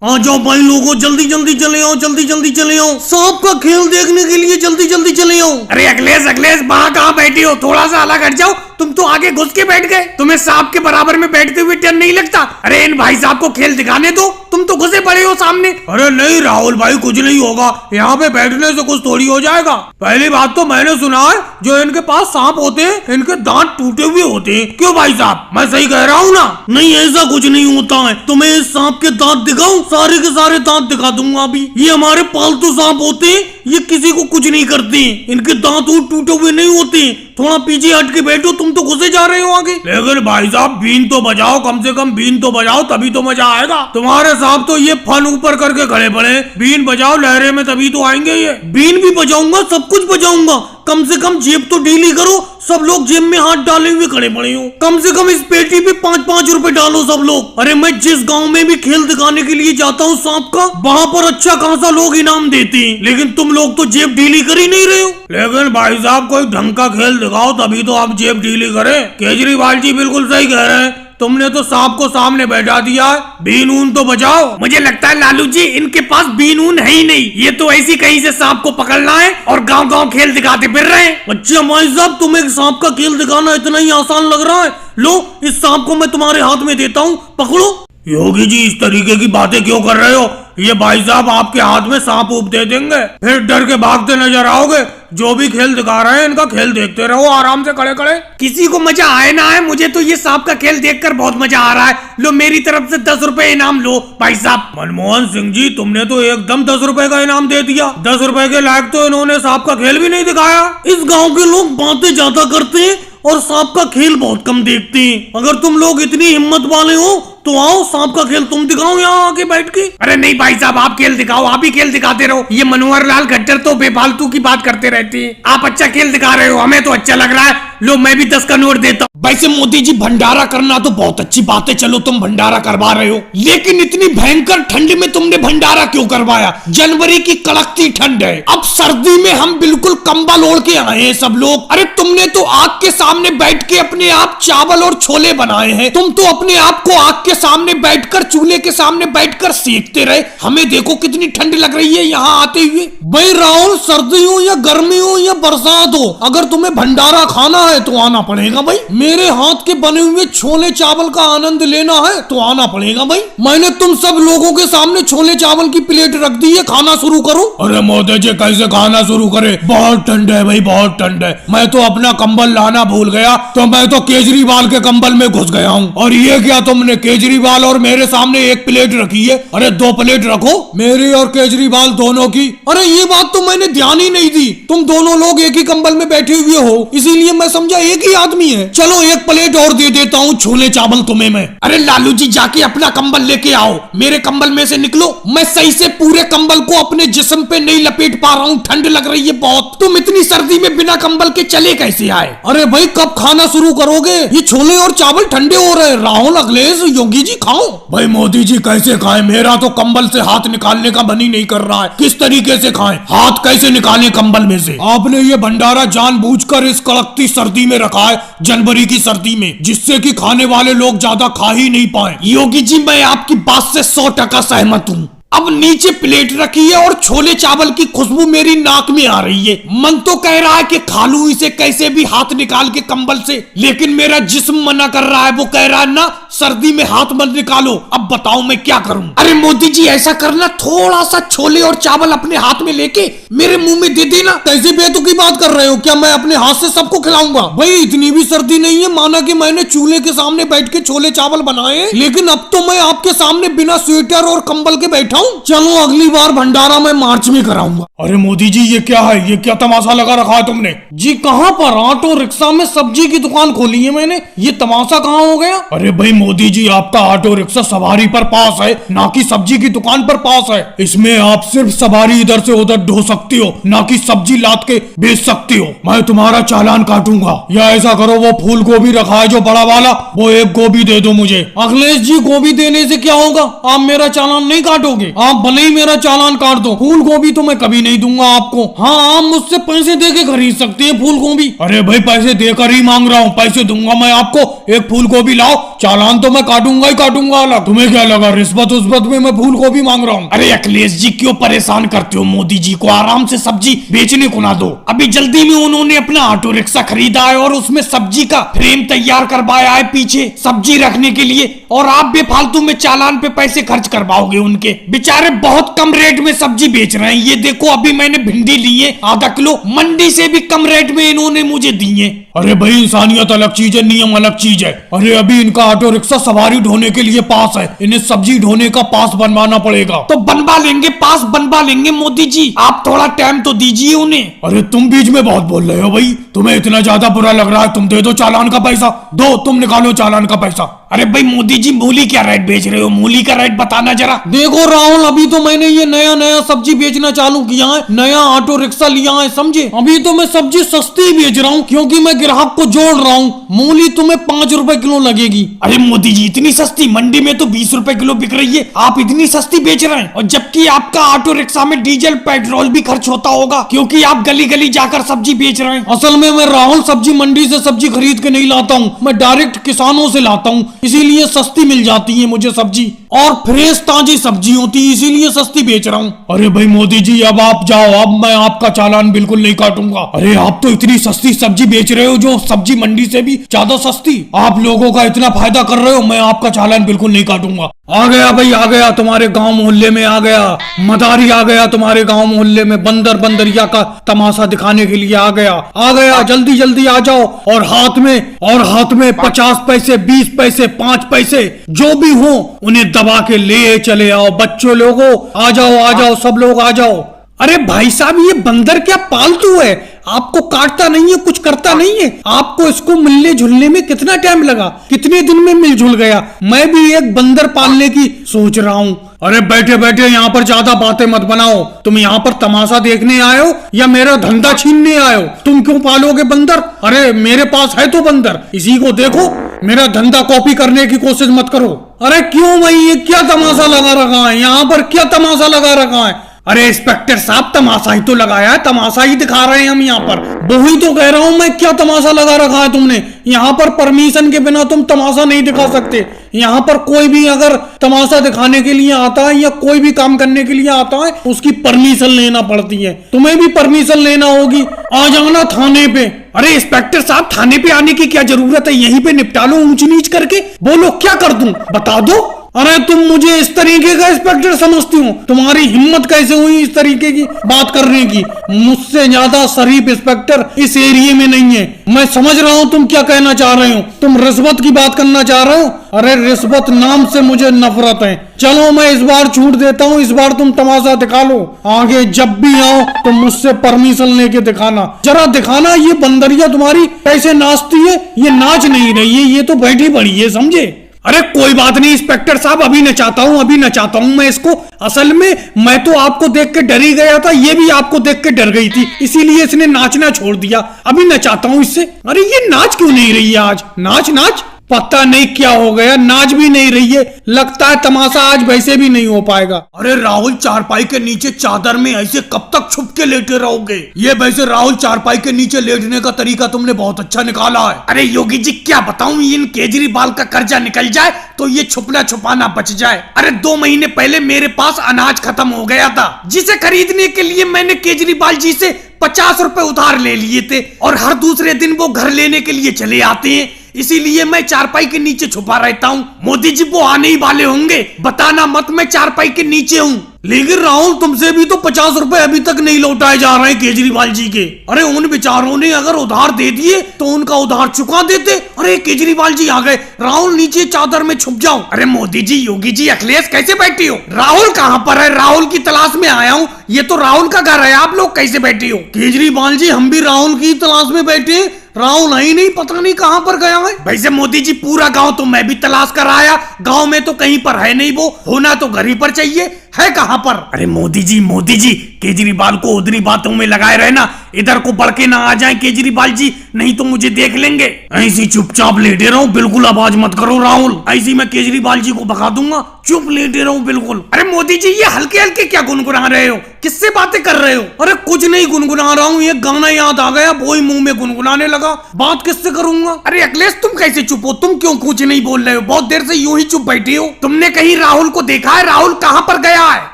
आ जाओ भाई लोगों, जल्दी जल्दी चले आओ, जल्दी जल्दी चले आओ, सांप का खेल देखने के लिए जल्दी जल्दी चले आओ। अरे अखिलेश अखिलेश वहाँ कहाँ बैठी हो, थोड़ा सा अलग हट जाओ। तुम तो आगे घुस के बैठ गए, तुम्हें सांप के बराबर में बैठते हुए डर नहीं लगता? अरे इन भाई साहब को खेल दिखाने दो, तुम तो घुसे पड़े हो सामने। अरे नहीं राहुल भाई, कुछ नहीं होगा, यहाँ पे बैठने से कुछ थोड़ी हो जाएगा। पहली बात तो मैंने सुना है जो इनके पास सांप होते हैं इनके दांत टूटे हुए होते हैं। क्यों भाई साहब, मैं सही कह रहा हूँ ना? नहीं ऐसा कुछ नहीं होता है, तुम्हें इस सांप के दांत दिखाऊं? सारे के सारे दांत दिखा दूंगा अभी। ये हमारे पालतू सांप होते हैं, ये किसी को कुछ नहीं करते, इनके दांत टूटे हुए नहीं होते। थोड़ा पीछे हट के बैठो, तुम तो घुसे जा रहे हो आगे। लेकिन भाई साहब बीन तो बजाओ, कम से कम बीन तो बजाओ, तभी तो मजा आएगा। तुम्हारे साहब तो ये फन ऊपर करके खड़े पड़े, बीन बजाओ लहरे में तभी तो आएंगे ये। बीन भी बजाऊंगा, सब कुछ बजाऊंगा, कम से कम जेब तो ढीली करो। सब लोग जेब में हाथ डाले हुए खड़े पड़े हो, कम से कम इस पेटी पे 5-5 रुपए डालो सब लोग। अरे मैं जिस गांव में भी खेल दिखाने के लिए जाता हूँ सांप का, वहाँ पर अच्छा खासा लोग इनाम देते हैं, लेकिन तुम लोग तो जेब ढीली कर ही नहीं रहे हो। लेकिन भाई साहब कोई ढंग का खेल दिखाओ तभी तो आप जेब ढीली करें। केजरीवाल जी बिल्कुल सही कह रहे हैं, तुमने तो सांप को सामने बैठा दिया है, बीन ऊन तो बजाओ। मुझे लगता है लालू जी इनके पास बीन ऊन है ही नहीं, ये तो ऐसी कहीं से सांप को पकड़ना है और गांव गांव खेल दिखाते फिर रहे हैं। अच्छा भाई साहब, तुम्हें सांप का खेल दिखाना इतना ही आसान लग रहा है? लो इस सांप को मैं तुम्हारे हाथ में देता हूँ, पकड़ो। योगी जी इस तरीके की बातें क्यों कर रहे हो? ये भाई साहब आपके हाथ में सांप ऊप दे देंगे, फिर डर के भागते नजर आओगे। जो भी खेल दिखा रहे हैं इनका खेल देखते रहो आराम से खड़े खड़े। किसी को मजा आए ना आए, मुझे तो ये सांप का खेल देखकर बहुत मजा आ रहा है। लो मेरी तरफ से 10 रुपए इनाम लो भाई साहब। मनमोहन सिंह जी तुमने तो एकदम 10 रुपए का इनाम दे दिया। 10 रुपए के लायक तो इन्होंने सांप का खेल भी नहीं दिखाया। इस गाँव के लोग बातें ज्यादा करते हैं और सांप का खेल बहुत कम देखते हैं। अगर तुम लोग इतनी हिम्मत वाले हो तो आओ सांप का खेल तुम दिखाओ यहाँ आके बैठ के। अरे नहीं भाई साहब, आप खेल दिखाओ, आप ही खेल दिखाते रहो। ये मनोहर लाल खट्टर तो बेफालतू की बात करते रहते हैं। आप अच्छा खेल दिखा रहे हो, हमें तो अच्छा लग रहा है। लो मैं भी 10 का नोट देता हूँ। वैसे मोदी जी भंडारा करना तो बहुत अच्छी बात है, चलो तुम भंडारा करवा रहे हो, लेकिन इतनी भयंकर ठंड में तुमने भंडारा क्यों करवाया? जनवरी की कड़कती ठंड है, अब सर्दी में हम बिल्कुल कंबल ओढ़ के आए हैं सब लोग। अरे तुमने तो आग के सामने बैठ के अपने आप चावल और छोले बनाए हैं। तुम तो अपने आप को आग के सामने बैठकर, चूल्हे के सामने बैठकर सेकते रहे। हमें देखो कितनी ठंड लग रही है यहाँ आते हुए। भाई राहुल, सर्दी हो या गर्मी हो या बरसात हो, अगर तुम्हें भंडारा खाना है तो आना पड़ेगा भाई। मेरे हाथ के बने हुए छोले चावल का आनंद लेना है तो आना पड़ेगा भाई। मैंने तुम सब लोगों के सामने छोले चावल की प्लेट रख दी है, खाना शुरू करो। अरे मोदी जी कैसे खाना शुरू करे, बहुत ठंड है भाई, बहुत ठंड है। मैं तो अपना कंबल लाना भूल गया, तो मैं तो केजरीवाल के कंबल में घुस गया हूँ। और ये क्या तुमने केजरीवाल और मेरे सामने एक प्लेट रखी है? अरे 2 प्लेट रखो, मेरी और केजरीवाल दोनों की। अरे ये बात तो मैंने ध्यान ही नहीं दी, तुम दोनों लोग एक ही कंबल में बैठे हुए हो, इसीलिए मैं समझा एक ही आदमी है। चलो 1 प्लेट और दे देता हूँ छोले चावल तुम्हें मैं। अरे लालू जी जाके अपना कंबल लेके आओ, मेरे कंबल में से निकलो। मैं सही से पूरे कंबल को अपने जिस्म पे नहीं लपेट पा रहा हूँ, ठंड लग रही है बहुत। तुम इतनी सर्दी में बिना कंबल के चले कैसे आए? अरे भाई कब खाना शुरू करोगे? ये छोले और चावल ठंडे हो रहे हैं। राहुल, अखिलेश, योगी जी खाओ। भाई मोदी जी कैसे खाएं? मेरा तो कंबल से हाथ निकालने का मन ही नहीं कर रहा है। किस तरीके से खाएं? हाथ कैसे निकालें कंबल में से? आपने ये भंडारा जानबूझकर इस कड़कती सर्दी में रखा है, जनवरी की सर्दी में, जिससे कि खाने वाले लोग ज्यादा खा ही नहीं पाए। योगी जी मैं आपकी बात से 100% सहमत हूँ। अब नीचे प्लेट रखी है और छोले चावल की खुशबू मेरी नाक में आ रही है। मन तो कह रहा है कि खा लूं इसे कैसे भी हाथ निकाल के कंबल से, लेकिन मेरा जिस्म मना कर रहा है। वो कह रहा है ना सर्दी में हाथ मत निकालो। अब बताओ मैं क्या करूं? अरे मोदी जी ऐसा करना, थोड़ा सा छोले और चावल अपने हाथ में लेके मेरे मुंह में दे देना। कैसी बेतुकी बात कर रहे हो? क्या मैं अपने हाथ से सबको खिलाऊंगा? भाई इतनी भी सर्दी नहीं है, माना कि मैंने चूल्हे के सामने बैठ के छोले चावल बनाए, लेकिन अब तो मैं आपके सामने बिना स्वेटर और कंबल के बैठा हूँ। चलो अगली बार भंडारा मैं मार्च में कराऊंगा। अरे मोदी जी ये क्या है? ये क्या तमाशा लगा रखा है तुमने? जी कहाँ पर? ऑटो रिक्शा में सब्जी की दुकान खोली है मैंने, ये तमाशा कहाँ हो गया? अरे भाई मोदी जी आपका ऑटो रिक्शा सवारी पर पास है, ना कि सब्जी की दुकान पर पास है। इसमें आप सिर्फ सवारी इधर से उधर ढो सकती हो, ना कि सब्जी लाद के बेच सकती हो। मैं तुम्हारा चालान काटूंगा। या ऐसा करो, वो फूल गोभी रखा है जो बड़ा वाला, वो 1 गोभी दे दो मुझे। अखिलेश जी गोभी देने से क्या होगा? आप मेरा चालान नहीं काटोगे? आप भले ही मेरा चालान काट दो, फूल गोभी तो मैं कभी नहीं दूंगा आपको। हाँ, आप मुझसे पैसे दे के खरीद सकते हैं फूल गोभी। अरे भाई पैसे देकर ही मांग रहा हूँ, पैसे दूंगा मैं आपको। एक फूल गोभी लाओ, चालान तो मैं काटूंगा ही काटूंगा अलग। तुम्हें क्या लगा रिश्वत उस्वत में मैं फूल गोभी मांग रहा हूँ? अरे अखिलेश जी क्यों परेशान करते हो मोदी जी को, आराम से सब्जी बेचने को ना दो। अभी जल्दी में उन्होंने अपना ऑटो रिक्शा खरीदा है और उसमें सब्जी का फ्रेम तैयार करवाया है पीछे सब्जी रखने के लिए, और आप बेफालतू में चालान पे पैसे खर्च करवाओगे उनके। बेचारे बहुत कम रेट में सब्जी बेच रहे हैं। ये देखो अभी मैंने भिंडी ली है आधा किलो, मंडी से भी कम रेट में इन्होंने मुझे दी है। अरे भाई इंसानियत अलग चीज है, नियम अलग चीज है। अरे अभी इनका ऑटो रिक्शा सवारी ढोने के लिए पास है, इन्हें सब्जी ढोने का पास बनवाना पड़ेगा। तो बनवा लेंगे, पास बनवा लेंगे मोदी जी, आप थोड़ा टाइम तो दीजिए उन्हें। अरे तुम बीच में बहुत बोल रहे हो भाई, तुम्हें इतना ज्यादा बुरा लग रहा है, तुम दे दो चालान का पैसा, दो तुम निकालो चालान का पैसा। अरे भाई मोदी जी मूली क्या रेट बेच रहे हो, मूली का रेट बताना जरा। देखो राहुल, अभी तो मैंने ये नया नया सब्जी बेचना चालू किया है, नया ऑटो रिक्शा लिया है समझे। अभी तो मैं सब्जी सस्ती बेच रहा हूँ क्योंकि मैं ग्राहक को जोड़ रहा हूँ। मूली तुम्हें 5 रुपए किलो लगेगी। अरे मोदी जी इतनी सस्ती, मंडी में तो 20 रुपए किलो बिक रही है, आप इतनी सस्ती बेच रहे हैं। और जबकि आपका ऑटो रिक्शा में डीजल पेट्रोल भी खर्च होता होगा क्योंकि आप गली गली जाकर सब्जी बेच रहे हैं। असल में मैं राहुल सब्जी मंडी से सब्जी खरीद के नहीं लाता हूँ, मैं डायरेक्ट किसानों से लाता हूँ, इसीलिए सस्ती मिल जाती है मुझे सब्जी, और फ्रेश ताजी सब्जी होती है इसीलिए सस्ती बेच रहा हूँ। अरे भाई मोदी जी अब आप जाओ, अब मैं आपका चालान बिल्कुल नहीं काटूंगा। अरे आप तो इतनी सस्ती सब्जी बेच रहे हो जो सब्जी मंडी से भी ज्यादा सस्ती, आप लोगों का इतना फायदा कर रहे हो, मैं आपका चालान बिल्कुल नहीं काटूंगा। आ गया भाई आ गया, तुम्हारे गांव मोहल्ले में आ गया, मदारी आ गया तुम्हारे गांव मोहल्ले में, बंदर बंदरिया का तमाशा दिखाने के लिए आ गया, जल्दी जल्दी आ जाओ। और हाथ में 50 पैसे 20 पैसे 5 पैसे जो भी हो उन्हें दबा के ले चले आओ। बच्चों लोगों आ जाओ, सब लोग आ जाओ। अरे भाई साहब ये बंदर क्या पालतू है, आपको काटता नहीं है, कुछ करता नहीं है। आपको इसको मिलने जुलने में कितना टाइम लगा, कितने दिन में मिलजुल गया। मैं भी एक बंदर पालने की सोच रहा हूँ। अरे बैठे बैठे यहाँ पर ज्यादा बातें मत बनाओ, तुम यहाँ पर तमाशा देखने आए हो या मेरा धंधा छीनने आए हो? तुम क्यों पालोगे बंदर? अरे मेरे पास है तो बंदर, इसी को देखो, मेरा धंधा कॉपी करने की कोशिश मत करो। अरे क्यों भाई ये क्या तमाशा लगा रखा है, यहाँ पर क्या तमाशा लगा रखा है? अरे इंस्पेक्टर साहब तमाशा ही तो लगाया है, तमाशा ही दिखा रहे हैं हम यहाँ पर। वही तो कह रहा हूँ मैं, क्या तमाशा लगा रखा है तुमने? यहाँ पर परमिशन के बिना तुम तमाशा नहीं दिखा सकते। यहाँ पर कोई भी अगर तमाशा दिखाने के लिए आता है या कोई भी काम करने के लिए आता है उसकी परमिशन लेना पड़ती है, तुम्हें भी परमिशन लेना होगी। आ जाना थाने पे। अरे इंस्पेक्टर साहब थाने पे आने की क्या जरूरत है, यहीं पे निपटा लो ऊंच नीच करके। बोलो क्या कर दूं, बता दो। अरे तुम मुझे इस तरीके का इंस्पेक्टर समझती हो? तुम्हारी हिम्मत कैसे हुई इस तरीके की बात करने की? मुझसे ज्यादा शरीफ इंस्पेक्टर इस एरिया में नहीं है। मैं समझ रहा हूँ तुम क्या कहना चाह रहे हो, तुम रिश्वत की बात करना चाह रहे हो। अरे रिश्वत नाम से मुझे नफरत है। चलो मैं इस बार छूट देता हूँ, इस बार तुम तमाशा दिखा लो, आगे जब भी आओ तो मुझसे परमिशन लेके दिखाना, जरा दिखाना। ये बंदरिया तुम्हारी कैसे नाचती है, ये नाच नहीं रही है, ये तो बैठी पड़ी है समझे। अरे कोई बात नहीं इंस्पेक्टर साहब, अभी नचाता हूँ मैं इसको। असल में मैं तो आपको देख के डर ही गया था, ये भी आपको देख के डर गई थी, इसीलिए इसने नाचना छोड़ दिया। अभी नचाता हूँ इससे। अरे ये नाच क्यों नहीं रही है आज? नाच पता नहीं क्या हो गया, नाच भी नहीं रही है। लगता है तमाशा आज वैसे भी नहीं हो पाएगा। अरे राहुल चारपाई के नीचे चादर में ऐसे कब तक छुप के लेटे रहोगे? ये वैसे राहुल चारपाई के नीचे लेटने का तरीका तुमने बहुत अच्छा निकाला है। अरे योगी जी क्या बताऊं, इन केजरीवाल का कर्जा निकल जाए तो ये छुपना छुपाना बच जाए। अरे 2 महीने पहले मेरे पास अनाज खत्म हो गया था, जिसे खरीदने के लिए मैंने केजरीवाल जी से 50 रुपए उधार ले लिए थे, और हर दूसरे दिन वो घर लेने के लिए चले आते हैं, इसीलिए मैं चारपाई के नीचे छुपा रहता हूँ। मोदी जी वो आने ही वाले होंगे, बताना मत मैं चारपाई के नीचे हूँ। लेकिन राहुल तुमसे भी तो 50 रुपए अभी तक नहीं लौटाए जा रहे हैं केजरीवाल जी के। अरे उन बेचारों ने अगर उधार दे दिए तो उनका उधार चुका देते। अरे केजरीवाल जी आ गए, राहुल नीचे चादर में छुप जाओ। अरे मोदी जी, योगी जी, अखिलेश कैसे बैठी हो? राहुल कहाँ पर है? राहुल की तलाश में आया हूँ, ये तो राहुल का घर है, आप लोग कैसे बैठे हो? केजरीवाल जी हम भी राहुल की तलाश में बैठे, राहुल है ही नहीं, पता नहीं कहाँ पर गया है। वैसे मोदी जी पूरा गांव तो मैं भी तलाश कर आया, गांव में तो कहीं पर है नहीं, वो होना तो घर ही पर चाहिए, है कहाँ पर? अरे मोदी जी केजरीवाल को उधरी बातों में लगाए रहना, इधर को बढ़ के ना आ जाए केजरीवाल जी, नहीं तो मुझे देख लेंगे। ऐसी चुपचाप लेटे रहो, बिल्कुल आवाज मत करो राहुल, ऐसी मैं केजरीवाल जी को भगा दूंगा। चुप लेटे रहो बिल्कुल। अरे मोदी जी ये हल्के हल्के क्या गुनगुना रहे हो, किससे बातें कर रहे हो? अरे कुछ नहीं गुनगुना रहा हूँ, ये गाना याद आ गया, वो ही मुंह में गुनगुनाने लगा, बात किससे करूंगा? अरे अखिलेश तुम कैसे चुप हो, तुम क्यों कुछ नहीं बोल रहे हो? बहुत देर से यूं ही चुप बैठे हो। तुमने कहीं राहुल को देखा है? राहुल कहाँ पर गया है?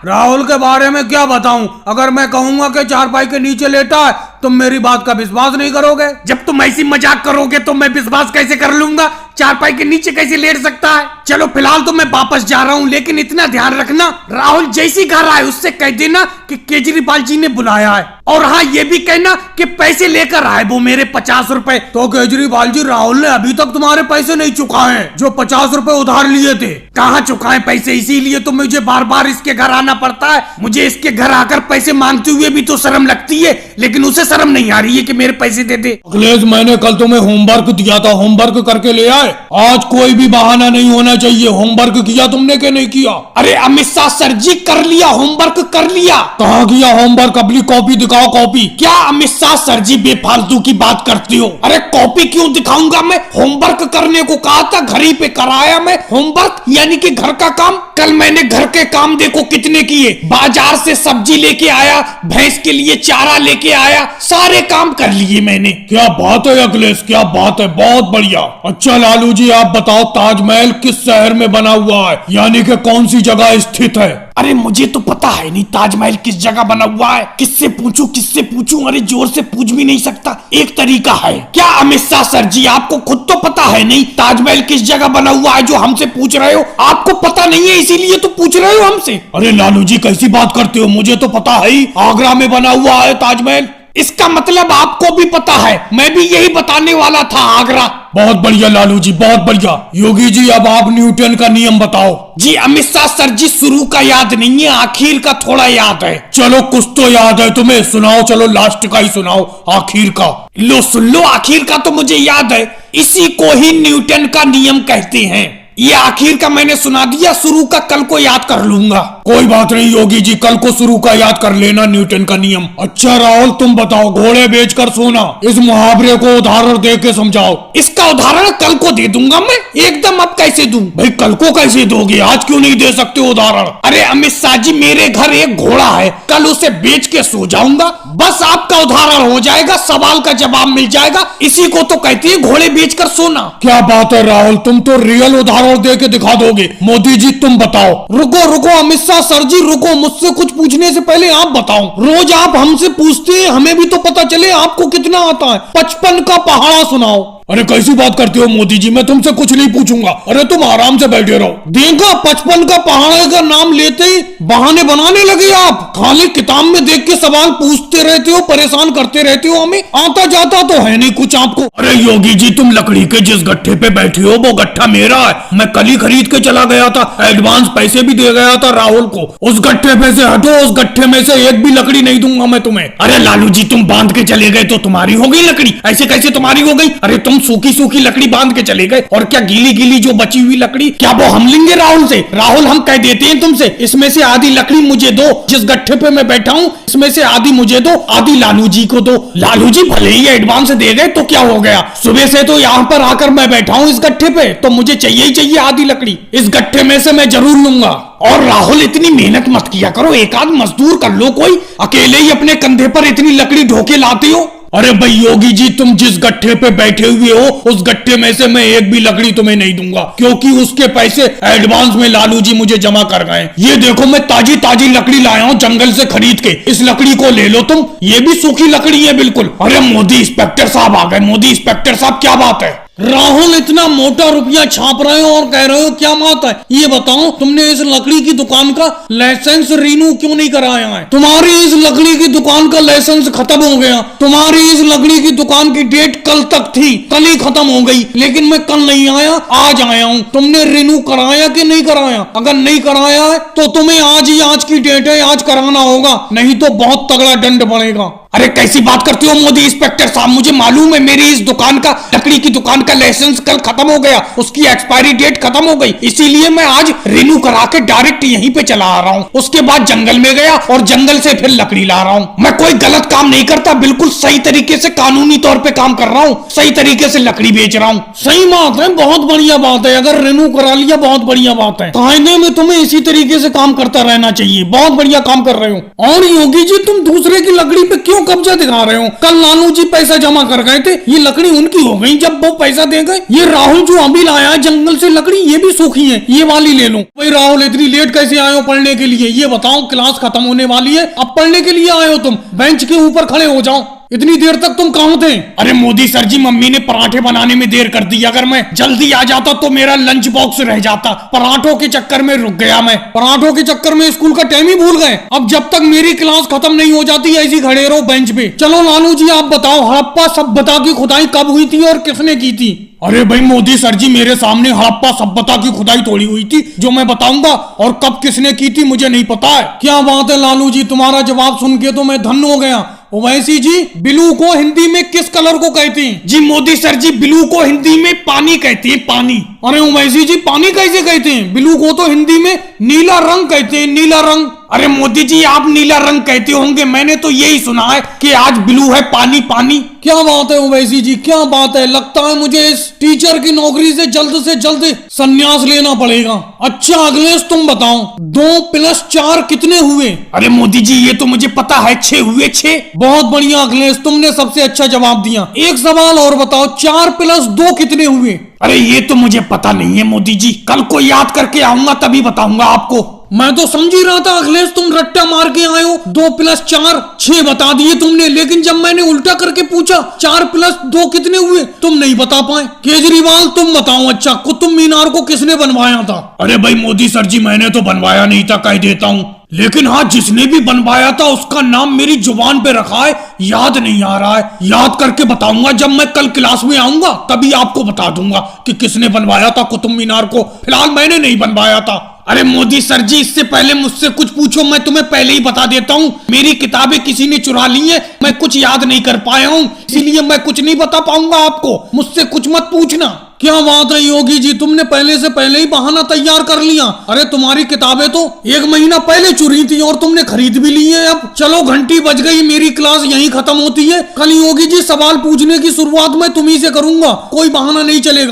राहुल के बारे में क्या बताऊं, अगर मैं कहूंगा कि चारपाई के नीचे लेटा है तुम मेरी बात का विश्वास नहीं करोगे। जब तुम ऐसी मजाक करोगे तो मैं विश्वास कैसे कर लूंगा? चारपाई के नीचे कैसे लेट सकता है? चलो फिलहाल तो मैं वापस जा रहा हूँ, लेकिन इतना ध्यान रखना राहुल जैसी घर आए उससे कह देना कि केजरीवाल जी ने बुलाया है, और हाँ ये भी कहना कि पैसे लेकर आए वो मेरे 50 रुपए। तो केजरीवाल जी राहुल ने अभी तक तुम्हारे पैसे नहीं चुकाए हैं, जो 50 रुपए उधार लिए थे। कहाँ चुकाए पैसे, इसीलिए तो मुझे बार बार इसके घर आना पड़ता है। मुझे इसके घर आकर पैसे मांगते हुए भी तो शर्म लगती है, लेकिन उसे शर्म नहीं आ रही है कि मेरे पैसे दे दे। अखिलेश मैंने कल तुम्हें होमवर्क दिया था, होमवर्क करके ले आए। आज कोई भी बहाना नहीं होना चाहिए, होमवर्क किया तुमने कि नहीं किया? अरे अमित शाह सर जी कर लिया, होमवर्क कर लिया। कहाँ किया होमवर्क, अपनी कॉपी दिखाओ कॉपी। क्या अमित शाह सर जी बेफालतू की बात करती हो? अरे कॉपी क्यों दिखाऊंगा मैं, होमवर्क करने को कहा था, घर ही पे कराया मैं होमवर्क, यानी कि घर का काम। कल मैंने घर के काम देखो कितने किए, बाजार से सब्जी लेके आया, भैंस के लिए चारा लेके आया, सारे काम कर लिए मैंने। क्या बात है अखिलेश, क्या बात है, बहुत बढ़िया। अच्छा लालू जी आप बताओ ताजमहल किस शहर में बना हुआ है, यानी कि कौन सी जगह स्थित है? अरे मुझे तो पता है नहीं ताजमहल किस जगह बना हुआ है, किससे पूछूं किससे पूछूं? अरे जोर से पूछ भी नहीं सकता, एक तरीका है। क्या अमित शाह सर जी आपको खुद तो पता है नहीं ताजमहल किस जगह बना हुआ है, जो हमसे पूछ रहे हो? आपको पता नहीं है इसीलिए तो पूछ रहे हो हमसे। अरे लालू जी कैसी बात करते हो, मुझे तो पता है ही, आगरा में बना हुआ है ताजमहल। इसका मतलब आपको भी पता है, मैं भी यही बताने वाला था, आगरा। बहुत बढ़िया लालू जी, बहुत बढ़िया। योगी जी अब आप न्यूटन का नियम बताओ। जी अमित शाह सर जी शुरू का याद नहीं है, आखिर का थोड़ा याद है। चलो कुछ तो याद है तुम्हें, सुनाओ, चलो लास्ट का ही सुनाओ, आखिर का। लो सुन लो, आखिर का तो मुझे याद है, इसी को ही न्यूटन का नियम कहते हैं। ये आखिर का मैंने सुना दिया, शुरू का कल को याद कर लूंगा। कोई बात नहीं योगी जी, कल को शुरू का याद कर लेना न्यूटन का नियम। अच्छा राहुल तुम बताओ, घोड़े बेचकर सोना, इस मुहावरे को उदाहरण दे के समझाओ। इसका उदाहरण कल को दे दूंगा मैं, एकदम। अब कैसे दूं? भाई कल को कैसे दोगे, आज क्यों नहीं दे सकते उदाहरण? अरे अमित शाह जी मेरे घर एक घोड़ा है, कल उसे बेच के सो जाऊंगा, बस आपका उदाहरण हो जाएगा, सवाल का जवाब मिल जाएगा। इसी को तो कहते हैं घोड़े बेचकर सोना। क्या बात है राहुल, तुम तो रियल उदाहरण दे के दिखा दोगे। मोदी जी तुम बताओ। रुको रुको अमित शाह सर जी रुको, मुझसे कुछ पूछने से पहले आप बताओ। रोज आप हमसे पूछते हैं, हमें भी तो पता चले आपको कितना आता है। 55 का पहाड़ा सुनाओ। अरे कैसी बात करते हो मोदी जी, मैं तुमसे कुछ नहीं पूछूंगा, अरे तुम आराम से बैठे रहो। देखा 55 का पहाड़े का नाम लेते ही बहाने बनाने लगे आप। खाली किताब में देख के सवाल पूछते रहते हो, परेशान करते रहते हो हमें, आता जाता तो है नहीं कुछ आपको। अरे योगी जी तुम लकड़ी के जिस गट्ठे पे बैठे हो वो गट्ठा मेरा है, मैं कल ही खरीद के चला गया था, एडवांस पैसे भी दे गया था राहुल को। उस गट्ठे पे से हटो, उस गट्ठे में से एक भी लकड़ी नहीं दूंगा मैं तुम्हें। अरे लालू जी तुम बांध के चले गए तो तुम्हारी हो गई लकड़ी, ऐसे कैसे तुम्हारी हो गई? अरे तुम सूखी सूखी लकड़ी बांध के चले गए, और क्या गीली गीली जो बची हुई लकड़ी क्या वो हम लेंगे राहुल से? राहुल हम कह देते हैं तुमसे, इसमें से आधी लकड़ी मुझे दो, जिस गट्ठे पे मैं बैठा हूँ इसमें से आधी मुझे दो, आधी लालू जी को दो। लालू जी भले ही एडवांस दे गए तो क्या हो गया, सुबह से तो यहाँ पर आकर मैं बैठा हूँ इस गट्ठे पे, तो मुझे चाहिए ही चाहिए आधी लकड़ी, इस गट्ठे में से मैं जरूर लूंगा। और राहुल इतनी मेहनत मत किया करो, एक आध मजदूर कर लो कोई, अकेले ही अपने कंधे पर इतनी लकड़ी ढोके लाते हो। अरे भाई योगी जी तुम जिस गट्ठे पे बैठे हुए हो उस गट्ठे में से मैं एक भी लकड़ी तुम्हें नहीं दूंगा, क्योंकि उसके पैसे एडवांस में लालू जी मुझे जमा कर गए। ये देखो मैं ताजी ताजी लकड़ी लाया हूँ जंगल से खरीद के, इस लकड़ी को ले लो तुम, ये भी सूखी लकड़ी है बिल्कुल। अरे मोदी इंस्पेक्टर साहब आ गए, मोदी इंस्पेक्टर साहब क्या बात है? राहुल इतना मोटा रुपया छाप रहे हो और कह रहे हो क्या बात है? ये बताओ तुमने इस लकड़ी की दुकान का लाइसेंस रिन्यू क्यों नहीं कराया है? तुम्हारी इस लकड़ी की दुकान का लाइसेंस खत्म हो गया, तुम्हारी इस लकड़ी की दुकान की डेट कल तक थी, कल ही खत्म हो गई, लेकिन मैं कल नहीं आया, आज आया हूँ। तुमने रिन्यू कराया कि नहीं कराया? अगर नहीं कराया है तो तुम्हें आज ही, आज की डेट है, आज कराना होगा, नहीं तो बहुत तगड़ा दंड पड़ेगा। अरे कैसी बात करते हो मोदी इंस्पेक्टर साहब, मुझे मालूम है मेरी इस दुकान का, लकड़ी की दुकान का लाइसेंस कल खत्म हो गया, उसकी एक्सपायरी डेट खत्म हो गई, इसीलिए मैं आज रिन्यू करा के डायरेक्ट यहीं पे चला आ रहा हूँ। उसके बाद जंगल में गया और जंगल से फिर लकड़ी ला रहा हूँ। मैं कोई गलत काम नहीं करता, बिल्कुल सही तरीके से कानूनी तौर पे काम कर रहा हूँ, सही तरीके से लकड़ी बेच रहा हूँ। सही बात है, बहुत बढ़िया बात है। अगर रिन्यू करा लिया बहुत बढ़िया बात है। कायदे में तुम्हें इसी तरीके से काम करता रहना चाहिए। बहुत बढ़िया काम कर रहे हो। और योगी जी, तुम दूसरे की लकड़ी पे क्यों कब्जा दिखा रहे हो? कल लालू जी पैसा जमा कर गए थे, ये लकड़ी उनकी हो गई जब वो पैसा दे गए। ये राहुल जो अभी लाया है जंगल से लकड़ी, ये भी सूखी है, ये वाली ले लो। भाई राहुल, इतनी लेट कैसे आए हो पढ़ने के लिए? ये बताओ, क्लास खत्म होने वाली है, अब पढ़ने के लिए आए हो तुम? बेंच के ऊपर खड़े हो जाओ। इतनी देर तक तुम कहाँ थे? अरे मोदी सर जी, मम्मी ने पराठे बनाने में देर कर दी। अगर मैं जल्दी आ जाता तो मेरा लंच बॉक्स रह जाता। पराठों के चक्कर में रुक गया मैं। पराठों के चक्कर में स्कूल का टाइम ही भूल गए। अब जब तक मेरी क्लास खत्म नहीं हो जाती ऐसी खड़े रहो बेंच पे। चलो लालू जी, आप बताओ, हड़प्पा सभ्यता की खुदाई कब हुई थी और किसने की थी? अरे भाई मोदी सर जी, मेरे सामने हड़प्पा सभ्यता की खुदाई थोड़ी हुई थी जो मैं बताऊंगा, और कब किसने की थी मुझे नहीं पता है। क्या बात है लालू जी, तुम्हारा जवाब सुन के तो मैं धन्य हो गया। ओवैसी जी, ब्लू को हिंदी में किस कलर को कहते हैं? जी मोदी सर जी, ब्लू को हिंदी में पानी कहते हैं, पानी। अरे ओवैसी जी, पानी कैसे कहते हैं? ब्लू को तो हिंदी में नीला रंग कहते हैं, नीला रंग। अरे मोदी जी, आप नीला रंग कहते होंगे, मैंने तो यही सुना है कि आज ब्लू है पानी, पानी। क्या बात है ओवैसी जी, क्या बात है। लगता है मुझे इस टीचर की नौकरी से जल्द संन्यास लेना पड़ेगा। अच्छा अखिलेश, तुम बताओ, 2 + 4 कितने हुए? अरे मोदी जी, ये तो मुझे पता है, 6 हुए, 6। बहुत बढ़िया अखिलेश, तुमने सबसे अच्छा जवाब दिया। एक सवाल और बताओ, 4 + 2 कितने हुए? अरे ये तो मुझे पता नहीं है मोदी जी, कल को याद करके आऊंगा तभी बताऊंगा आपको। मैं तो समझ ही रहा था अखिलेश तुम रट्टा मार के आए हो। 2 + 4 6 बता दिए तुमने, लेकिन जब मैंने उल्टा करके पूछा 4 + 2 कितने हुए, तुम नहीं बता पाए। केजरीवाल, तुम बताओ, अच्छा कुतुब मीनार को किसने बनवाया था? अरे भाई मोदी सर जी, मैंने तो बनवाया नहीं था, कह देता हूँ, लेकिन हाँ, जिसने भी बनवाया था उसका नाम मेरी जुबान पे रखा है, याद नहीं आ रहा है। याद करके बताऊंगा, जब मैं कल क्लास में आऊंगा तभी आपको बता दूंगा कि किसने बनवाया था कुतुब मीनार को। फिलहाल मैंने नहीं बनवाया था। अरे मोदी सर जी, इससे पहले मुझसे कुछ पूछो, मैं तुम्हें पहले ही बता देता हूँ, मेरी किताबें किसी ने चुरा ली हैं, मैं कुछ याद नहीं कर पाया हूँ, इसीलिए मैं कुछ नहीं बता पाऊंगा आपको, मुझसे कुछ मत पूछना। क्या बात है योगी जी, तुमने पहले से पहले ही बहाना तैयार कर लिया। अरे तुम्हारी किताबें तो 1 महीना पहले चुरी थी और तुमने खरीद भी ली है। अब चलो, घंटी बज गई, मेरी क्लास यहीं खत्म होती है। कल योगी जी सवाल पूछने की शुरुआत मैं तुम्ही से करूंगा, कोई बहाना नहीं चलेगा।